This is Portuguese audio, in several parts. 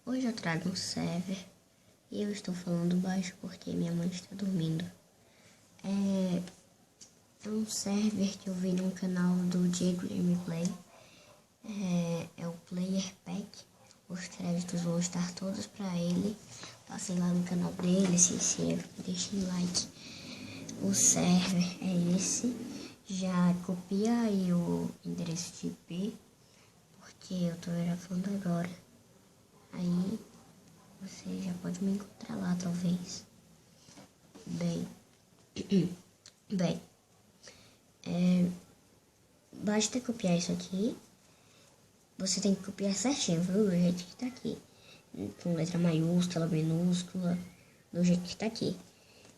Hoje eu trago um server e eu estou falando baixo porque minha mãe está dormindo. É um server que eu vi no canal do Diego Gameplay. É o Player Pack. Os créditos vão estar todos para ele. Passem lá no canal dele, se inscreva, deixem like. O server é esse. Já copia aí o endereço de IP, porque eu tô gravando agora. Aí você já pode me encontrar lá, talvez. Bem, basta copiar isso aqui. Você tem que copiar certinho, viu? Do jeito que tá aqui. Com letra maiúscula, minúscula, do jeito que tá aqui.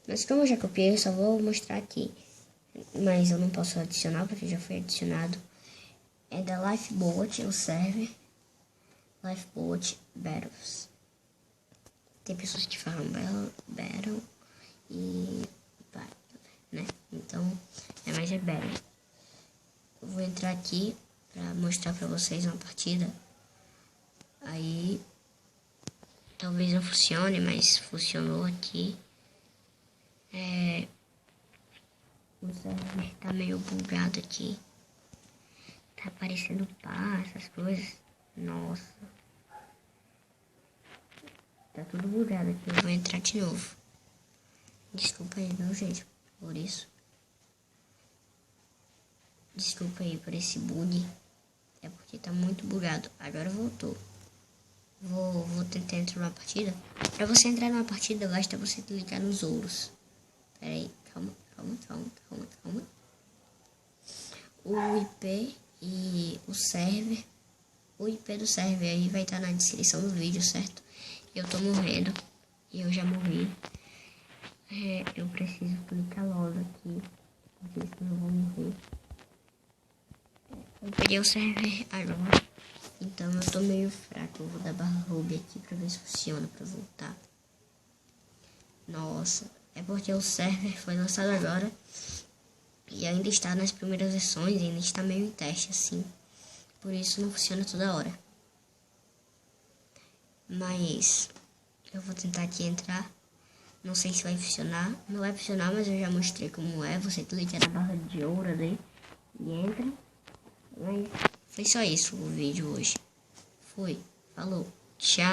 Mas como eu já copiei, eu só vou mostrar aqui. Mas eu não posso adicionar, porque já foi adicionado. É da Lifeboat, o server. Lifeboat Battles. Tem pessoas que falam Battle e Battle, né? Então, mais é Battle. Eu vou entrar aqui pra mostrar pra vocês uma partida. Aí, talvez não funcione, mas funcionou aqui. O server tá meio bugado aqui. Tá aparecendo pá, essas coisas. Nossa. Tá tudo bugado aqui. Eu vou entrar de novo. Desculpa aí, meu gente, por isso. Desculpa aí por esse bug. É porque tá muito bugado. Agora voltou. Vou tentar entrar numa partida. Pra você entrar numa partida, basta você clicar nos ouros. Pera aí, calma. O IP e o server. O IP do server aí vai estar na descrição do vídeo, certo? Eu tô morrendo. E eu já morri. Eu preciso clicar logo aqui, porque senão eu vou morrer. Eu peguei o server agora, então eu tô meio fraco. Eu vou dar barra hub aqui pra ver se funciona pra voltar. Nossa, é porque o server foi lançado agora e ainda está nas primeiras versões, ainda está meio em teste assim. Por isso não funciona toda hora. Mas eu vou tentar aqui entrar. Não sei se vai funcionar. Não vai funcionar, mas eu já mostrei como é. Você clica na barra de ouro ali e entra. Mas foi só isso o vídeo hoje. Foi. Falou. Tchau.